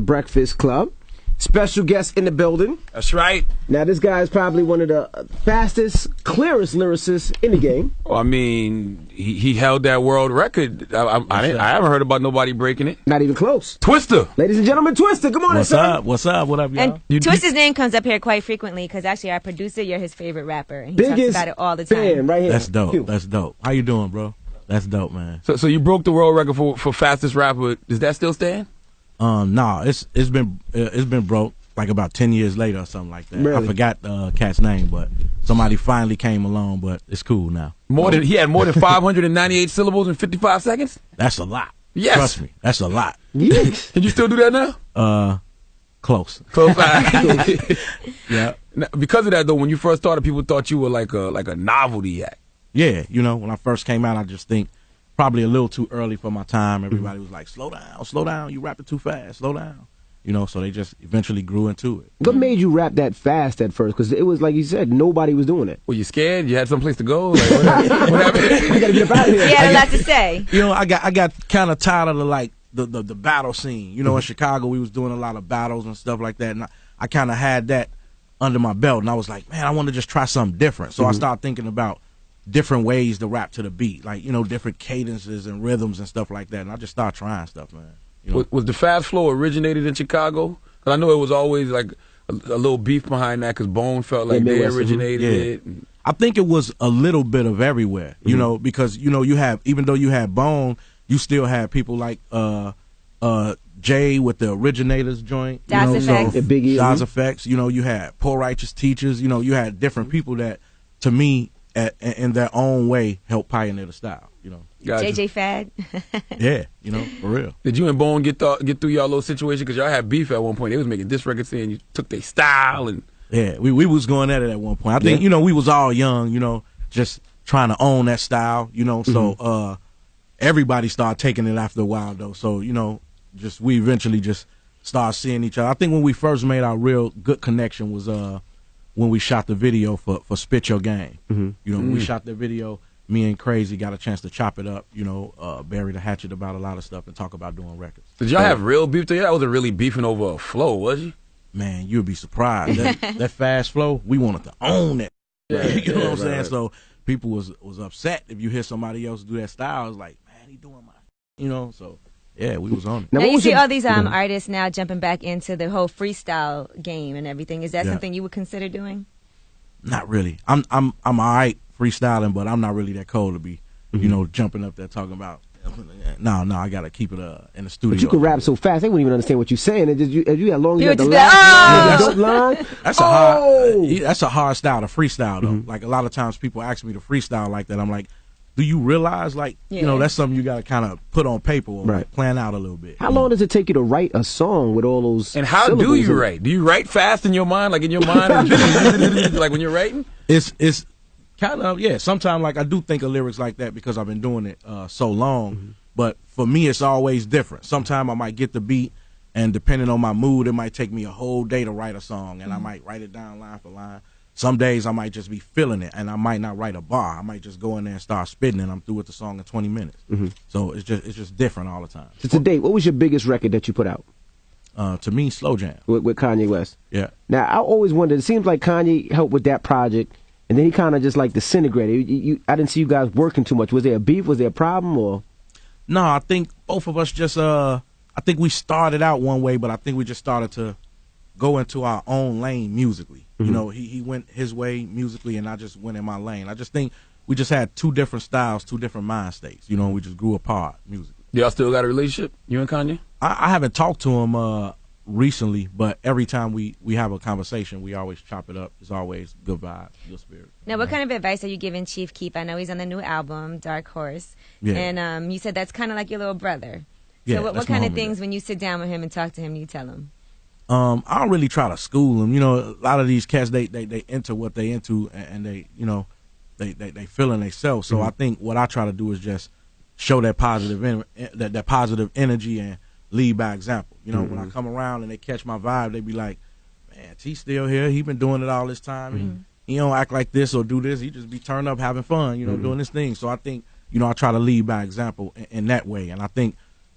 Breakfast Club. Special guest in the building. That's right. Now, this guy is probably one of the fastest, clearest lyricists in the game. Well, I mean, he held that world record. I haven't heard about nobody breaking it. Not even close. Twista. Ladies and gentlemen, Twista. Good morning, sir. What's up? What up, y'all? And Twista's name comes up here quite frequently because actually our producer, you're his favorite rapper. And he talks about it all the time. Fan right here. That's dope. That's dope. How you doing, bro? That's dope, man. So you broke the world record for fastest rapper. Does that still stand? No, it's been broke like about 10 years later or something like that. Really? I forgot the cat's name, but somebody finally came along. But it's cool now. He had more than 598 syllables in 55 seconds. That's a lot. Yes. Trust me, that's a lot. Yes. Can you still do that now? Close. Yeah. Now, because of that, though, when you first started, people thought you were like a novelty act. Yeah, when I first came out, I just think probably a little too early for my time. Everybody was like, slow down, you rapping too fast, slow down. So they just eventually grew into it. What made you rap that fast at first? Because it was like you said, nobody was doing it. Were you scared? You had someplace to go? Like, what happened? You gotta get up out of here. He had a lot to say. I got kind of tired of the battle scene. In Chicago, we was doing a lot of battles and stuff like that, and I kind of had that under my belt, and I was like, man, I want to just try something different. So I started thinking about different ways to rap to the beat, like different cadences and rhythms and stuff like that, and I just started trying stuff, man. Was the fast flow originated in Chicago? Because I know it was always like a little beef behind that because Bone felt like they originated it. I think it was a little bit of everywhere, because you have, even though you had Bone, you still had people like Jay with the Originators joint, Das Effects. Biggie. Das Effects. You had Poor Righteous Teachers. You had different people that, to me, in their own way, helped pioneer the style. Gotcha. JJ Fad. Yeah, for real. Did you and Bone get through y'all little situation? Because y'all had beef at one point. They was making diss records saying you took their style and. Yeah, we was going at it at one point. I think we was all young, just trying to own that style, So everybody started taking it after a while though. So we eventually just started seeing each other. I think when we first made our real good connection was when we shot the video for Spit Your Game. When we shot the video, me and Crazy got a chance to chop it up, bury the hatchet about a lot of stuff and talk about doing records. Did y'all have real beef together? I wasn't really beefing over a flow, was you? Man, you'd be surprised. That fast flow, we wanted to own it. You know what I'm saying? So people was upset if you hear somebody else do that style. It's like, man, he doing my, so yeah, we was on it. Now you see all these artists now jumping back into the whole freestyle game and everything. Is that something you would consider doing? Not really. I'm all right freestyling, but I'm not really that cold to be, jumping up there talking about. No, I gotta keep it in the studio. But you can rap so fast, they wouldn't even understand what you're saying. And you had long as you had the line. That's a hard style to freestyle though. Like a lot of times people ask me to freestyle like that. I'm like, do you realize that's something you gotta kind of put on paper or plan out a little bit. How long does it take you to write a song with all those? And how do you write? Do you write fast in your mind, like in your mind, like when you're writing? It's kind of, sometimes like I do think of lyrics like that because I've been doing it so long, but for me it's always different. Sometimes I might get the beat and depending on my mood it might take me a whole day to write a song and I might write it down line for line. Some days I might just be feeling it and I might not write a bar. I might just go in there and start spitting and I'm through with the song in 20 minutes. So it's just different all the time. So to date, what was your biggest record that you put out? To me, Slow Jam. With Kanye West. Yeah. Now I always wondered, it seems like Kanye helped with that project. And then he kind of just like disintegrated. I didn't see you guys working too much. Was there a beef? Was there a problem? Or no, I think both of us just I think we started out one way, but I think we just started to go into our own lane musically. He went his way musically, and I just went in my lane. I just think we just had two different styles, two different mind states. We just grew apart musically. Y'all still got a relationship, you and Kanye? I haven't talked to him recently, but every time we have a conversation, we always chop it up. It's always good vibe, good spirit. Now, what kind of advice are you giving Chief Keef? I know he's on the new album, Dark Horse, and you said that's kind of like your little brother. So what kind of things, when you sit down with him and talk to him, do you tell him? I don't really try to school him. A lot of these cats, they into what they into, and they they feeling themselves. So I think what I try to do is just show that positive energy and lead by example. When I come around and they catch my vibe, they be like, man, T's still here. He been doing it all this time. He don't act like this or do this. He just be turned up having fun, doing this thing. So I think, I try to lead by example in that way. And I think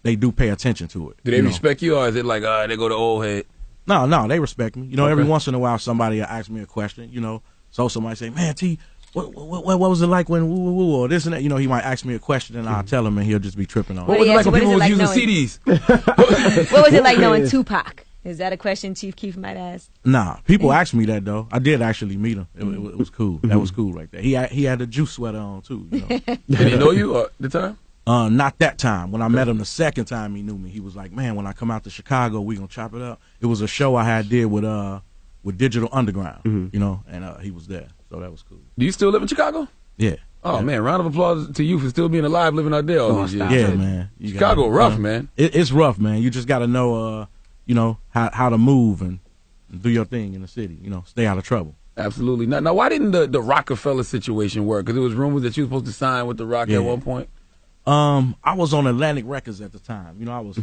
they do pay attention to it. Do they respect you, or is it like, they go to old head? No, they respect me. You know, every once in a while somebody will ask me a question, you know. So somebody say, man, T, what was it like when woo or this and that? You know, he might ask me a question and I'll tell him and he'll just be tripping on it. What was it like when people was using CDs? What was it like knowing Tupac? Is that a question Chief Keef might ask? Nah, people ask me that though. I did actually meet him. It was cool. That was cool right there. He had a juice sweater on too. You know? Did he know you at the time? Not that time. When I met him the second time, he knew me. He was like, man, when I come out to Chicago, we gonna chop it up. It was a show I did with Digital Underground, you know, and he was there. So that was cool. Do you still live in Chicago? Yeah. Oh, man, round of applause to you for still being alive, living out there all these years. Yeah, man. Chicago rough, man. It's rough, man. You just got to know, you know, how to move and do your thing in the city, you know, stay out of trouble. Absolutely. Now why didn't the Rockefeller situation work? Because there was rumors that you were supposed to sign with the Rock at one point. I was on Atlantic Records at the time. You know, I was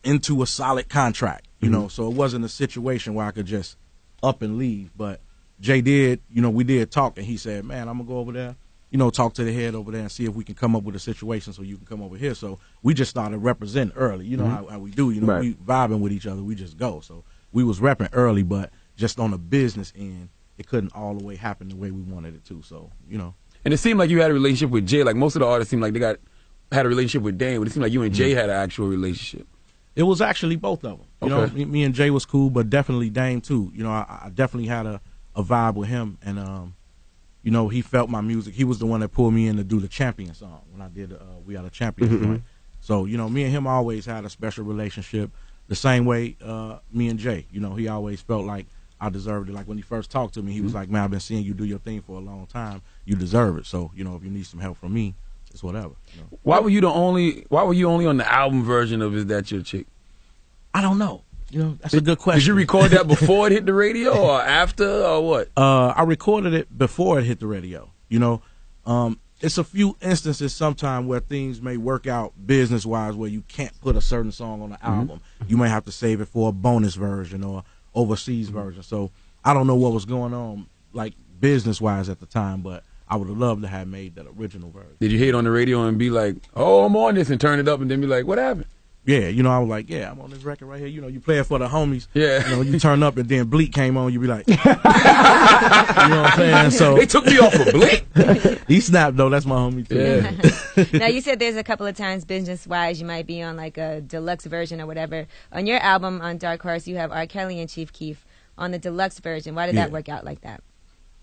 into a solid contract, you know, so it wasn't a situation where I could just up and leave. But Jay did, you know, we did talk, and he said, man, I'm going to go over there, you know, talk to the head over there and see if we can come up with a situation so you can come over here. So we just started representing early. You know how we do, you know, we vibing with each other. We just go. So we was repping early, but just on the business end, it couldn't all the way happen the way we wanted it to. So, you know. And it seemed like you had a relationship with Jay. Like most of the artists seemed like they had a relationship with Dame, but it seemed like you and Jay had an actual relationship. It was actually both of them. You know, me and Jay was cool, but definitely Dame too. You know, I definitely had a vibe with him, and you know, he felt my music. He was the one that pulled me in to do the Champion song when I did We Are the Champions joint. So, you know, me and him always had a special relationship. The same way me and Jay. You know, he always felt like I deserved it. Like when he first talked to me, he was like, man, I've been seeing you do your thing for a long time. You deserve it. So, you know, if you need some help from me, it's whatever. You know? Why were you only on the album version of Is That Your Chick? I don't know. You know, that's a good question. Did you record that before it hit the radio or after or what? I recorded it before it hit the radio. You know, it's a few instances sometime where things may work out business-wise where you can't put a certain song on the album. You may have to save it for a bonus version or overseas version. So I don't know what was going on, like, business-wise at the time, but I would have loved to have made that original version. Did you hear it on the radio and be like, oh, I'm on this, and turn it up and then be like, what happened? Yeah, you know, I was like, yeah, I'm on this record right here. You know, you play it for the homies. Yeah. You know, you turn up and then Bleak came on, you be like, you know what I'm saying? So they took me off of Bleak. He snapped, though. That's my homie, too. Yeah. Now, you said there's a couple of times business-wise you might be on, like, a deluxe version or whatever. On your album, on Dark Horse, you have R. Kelly and Chief Keef on the deluxe version. Why did that work out like that?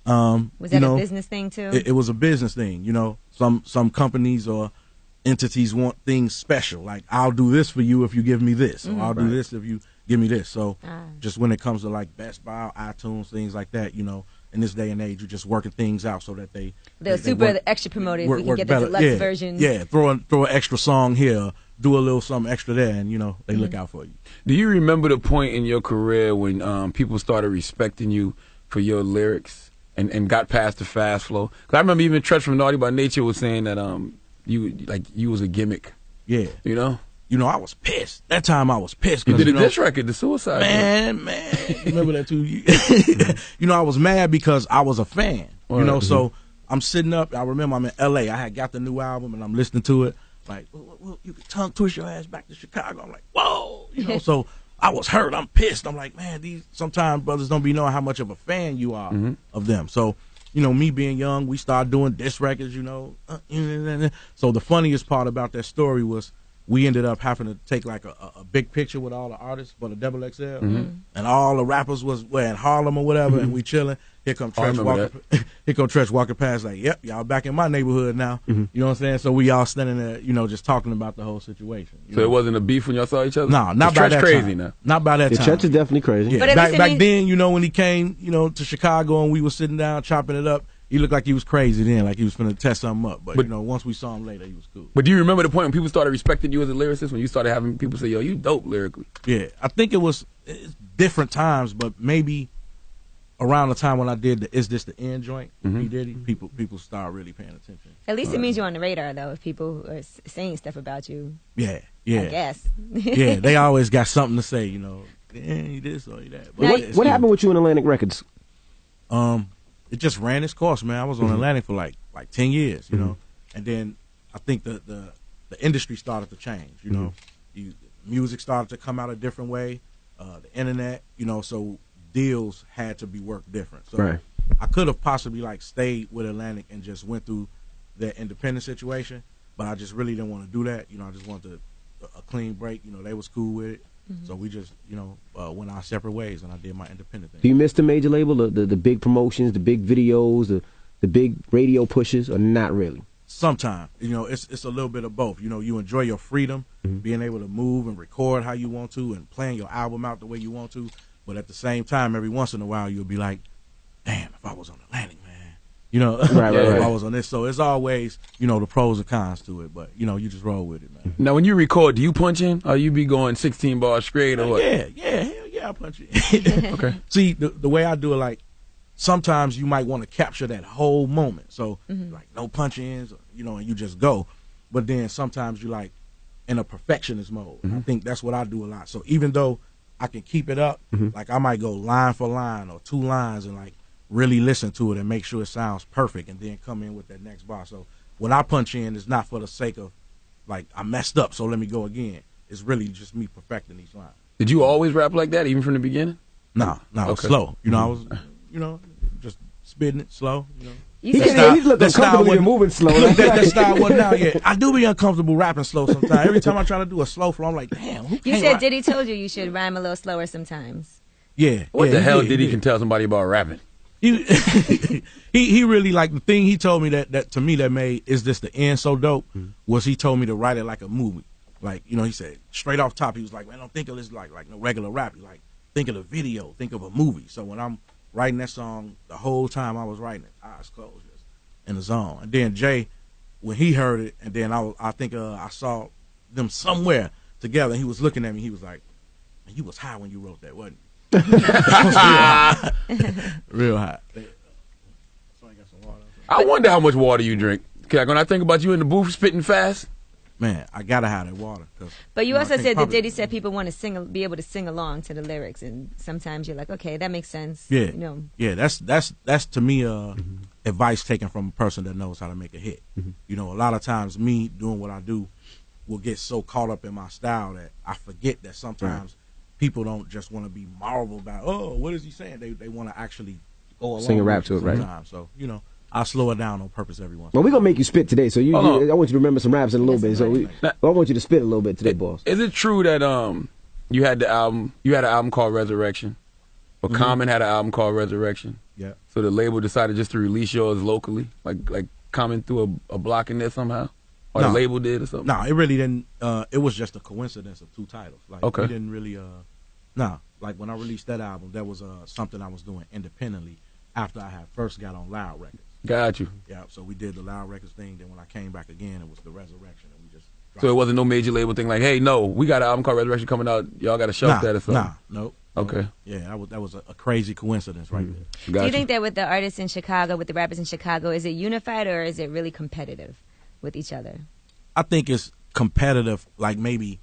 Was that a business thing, too? It was a business thing. You know, some companies or entities want things special, like I'll do this for you if you give me this, or I'll do this if you give me this. So just when it comes to like Best Buy, iTunes, things like that, you know, in this day and age, you're just working things out so that they're super extra promoted. We can get the deluxe version. Yeah, throw an extra song here, do a little something extra there, and you know they look out for you. Do you remember the point in your career when people started respecting you for your lyrics and got past the fast flow? Because I remember even Tretch from Naughty by Nature was saying that you was a gimmick. Yeah. You know? You know, I was pissed. That time I was pissed. You did a diss record, The Suicide. Man. You remember that too? You know, I was mad because I was a fan. You know, so I'm sitting up. I remember I'm in L.A. I had got the new album and I'm listening to it. Like, well, you can tongue twist your ass back to Chicago. I'm like, whoa. You know, so I was hurt. I'm pissed. I'm like, man, sometimes brothers don't be knowing how much of a fan you are of them. So, you know, me being young, we started doing diss records, you know. So the funniest part about that story was we ended up having to take like a big picture with all the artists for the Double XL, and all the rappers was in Harlem or whatever, and we chilling. Here come Tretch walking past, like, yep, y'all back in my neighborhood now. You know what I'm saying? So we all standing there, you know, just talking about the whole situation. So it wasn't a beef when y'all saw each other? No, not by that crazy time. Now. Not by that time. Tretch is definitely crazy. Yeah. Back then, you know, when he came, you know, to Chicago and we were sitting down chopping it up, he looked like he was crazy then, like he was finna test something up. But you know, once we saw him later, he was cool. But do you remember the point when people started respecting you as a lyricist, when you started having people say, yo, you dope lyrically? Yeah, I think it's different times, but maybe around the time when I did the Is This the End joint, P. Diddy, people start really paying attention. At least it means you're on the radar, though, if people are saying stuff about you. Yeah. I guess. Yeah, they always got something to say, you know. You this or you that. But what happened with you in Atlantic Records? It just ran its course, man. I was on Atlantic for like 10 years, you know. And then I think the the industry started to change. You know, music started to come out a different way. The internet, you know, so deals had to be worked different. So I could have possibly like stayed with Atlantic and just went through their independent situation, but I just really didn't want to do that. You know, I just wanted a clean break. You know, they was cool with it. So we just, you know, went our separate ways, and I did my independent thing. Do you miss the major label, the big promotions, the big videos, the big radio pushes, or not really? Sometimes, you know, it's a little bit of both. You know, you enjoy your freedom, being able to move and record how you want to and playing your album out the way you want to. But at the same time, every once in a while, you'll be like, damn, if I was on Atlantic, man. You know, if I was on this. So it's always, you know, the pros and cons to it. But, you know, you just roll with it, man. Now, when you record, do you punch in? Or you be going 16 bars straight or what? Hell yeah, I punch in. Okay. See, the way I do it, like, sometimes you might want to capture that whole moment. So, like, no punch-ins, you know, and you just go. But then sometimes you, like, in a perfectionist mode. I think that's what I do a lot. So even though I can keep it up, like, I might go line for line or 2 lines and, like, really listen to it and make sure it sounds perfect and then come in with that next bar. So when I punch in, it's not for the sake of, like, I messed up, so let me go again. It's really just me perfecting each line. Did you always rap like that, even from the beginning? No, slow. You know, I was, you know, just spitting it slow, you know. He's looking uncomfortable and moving slow. That style wasn't out yet. I do be uncomfortable rapping slow sometimes. Every time I try to do a slow flow, I'm like, damn, who can't You said rap? Diddy told you should rhyme a little slower sometimes. Yeah. What the hell Diddy can tell somebody about rapping? He really, like, the thing he told me that to me that made Is This the End so dope was he told me to write it like a movie. Like, you know, he said straight off top, he was like, man, don't think of this like no regular rap. He's like, think of the video, think of a movie. So when I'm writing that song, the whole time I was writing it, eyes closed, just in the zone. And then Jay, when he heard it, and then I think I saw them somewhere together, and he was looking at me, he was like, man, you was high when you wrote that, wasn't you? I was real high. I wonder how much water you drink. Like, when I think about you in the booth spitting fast, man, I gotta have that water. But you also said that Diddy said people want to be able to sing along to the lyrics, and sometimes you're like, okay, that makes sense. Yeah, you know. Yeah, that's to me advice taken from a person that knows how to make a hit. You know, a lot of times me doing what I do will get so caught up in my style that I forget that sometimes people don't just want to be marveled about, oh, what is he saying? They want to actually go along, sing and rap to it, right? So, you know, I'll slow it down on purpose every once. Well, we're gonna make you spit today, so I want you to remember some raps in a little bit. So I want you to spit a little bit today, boss. Is it true that you had an album called Resurrection, or Common had an album called Resurrection? Yeah. So the label decided just to release yours locally, like Common threw a block in there somehow, or the label did or something. No, it really didn't. It was just a coincidence of 2 titles. Like, okay. We didn't really. Like when I released that album, that was something I was doing independently after I had first got on Loud Records. Got you. Yeah, so we did the Loud Records thing. Then when I came back again, it was the Resurrection, and we just. So it wasn't no major label thing like, hey, no, we got an album called Resurrection coming out. Y'all got to shelf that or something. Nope. Okay. Yeah, that was a crazy coincidence right there. Do you think that with the artists in Chicago, with the rappers in Chicago, is it unified or is it really competitive with each other? I think it's competitive, like maybe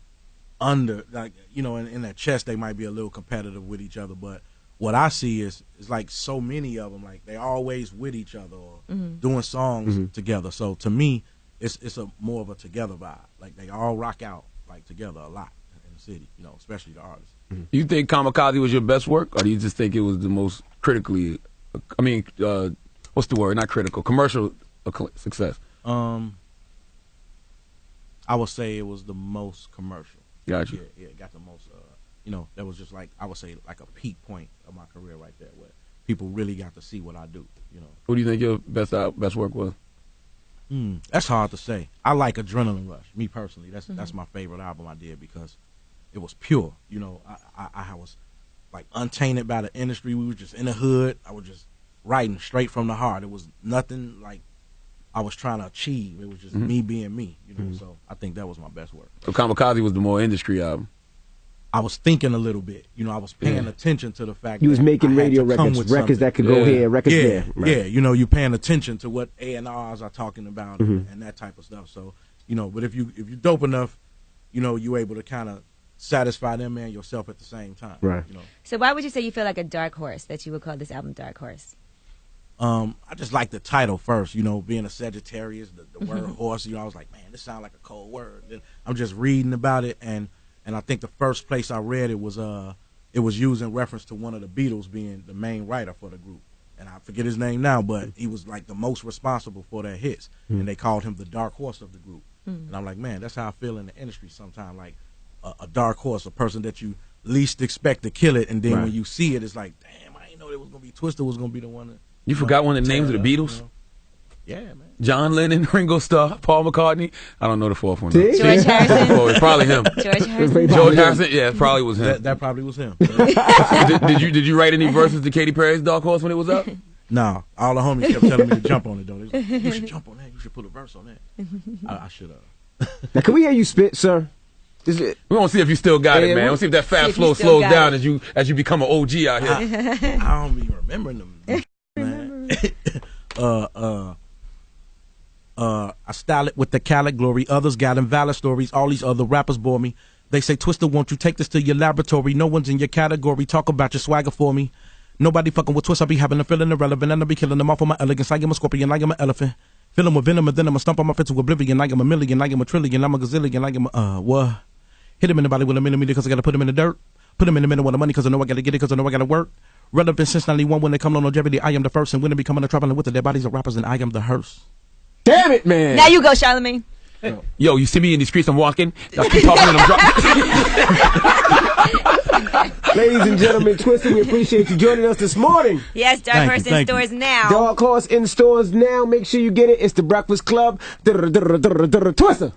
under, like, you know, in their chest they might be a little competitive with each other, but what I see is like so many of them, like they always with each other or doing songs together. So to me, it's a more of a together vibe. Like they all rock out like together a lot in the city, you know, especially the artists. You think Kamikaze was your best work, or do you just think it was the most critically, I mean, what's the word? Not critical, commercial success? I would say it was the most commercial. Gotcha. Yeah, it got the most, you know, that was just like, I would say like a peak point of my career right there where people really got to see what I do, you know. What do you think your best work was? That's hard to say. I like Adrenaline Rush, me personally. That's my favorite album I did because it was pure. You know, I was like untainted by the industry. We were just in the hood. I was just writing straight from the heart. It was nothing like I was trying to achieve. It was just me being me, you know. So I think that was my best work. So Kamikaze was the more industry album. I was thinking a little bit, you know. I was paying attention to the fact he was that making I had radio to come records, with records something. that could go here, records there. Right. Yeah, you know, you're paying attention to what A&Rs are talking about and that type of stuff. So, you know, but if you're dope enough, you know, you're able to kind of satisfy them and yourself at the same time. Right. You know. So why would you say you feel like a dark horse, that you would call this album Dark Horse? I just like the title first, you know, being a Sagittarius, the word horse, you know, I was like, man, this sounds like a cold word. Then I'm just reading about it, and I think the first place I read it was used in reference to one of the Beatles being the main writer for the group. And I forget his name now, but he was like the most responsible for their hits. And they called him the dark horse of the group. And I'm like, man, that's how I feel in the industry sometimes, like a dark horse, a person that you least expect to kill it, and then when you see it, it's like, damn, I didn't know it was going to be Twista was going to be the one that... You forgot one of the names of the Beatles? You know? Yeah, man. John Lennon, Ringo Starr, Paul McCartney. I don't know the fourth one. George Harrison. Oh, it's probably him. George Harrison. George Harrison. Yeah, it probably was him. That probably was him. Did you write any verses to Katy Perry's Dark Horse when it was up? No, all the homies kept telling me to jump on it though. They was like, you should jump on that. You should put a verse on that. I should have. Now, can we hear you spit, sir? We're gonna see if you still got it, man. We'll see if that fast flow slows down as you become an OG out here. I don't be remembering them. Man. I style it with the Calic glory. Others got invalid stories. All these other rappers bore me. They say, Twista, won't you take this to your laboratory? No one's in your category. Talk about your swagger for me. Nobody fucking with Twista. I be having a feeling irrelevant, and I be killing them off for my elegance. I am a scorpion, I am an elephant. Fill 'em with venom, and then I'ma stomp on my fist to oblivion. I am a million, I am a trillion, I'm a gazillion, I am a, what? Hit him in the body with a millimeter because I gotta put him in the dirt. Put him in the middle with the money because I know I gotta get it because I know I gotta work. Relevant since 91 when they come on longevity. I am the first, and when they becoming a traveling with it, their bodies are rappers, and I am the hearse. Damn it, man. Now you go, Charlamagne. Yo, you see me in the streets, I'm walking. I keep talking and I'm dropping. Ladies and gentlemen, Twista, we appreciate you joining us this morning. Yes, Dark Horse in stores now. Dark Horse in stores now. Make sure you get it. It's the Breakfast Club. Twista.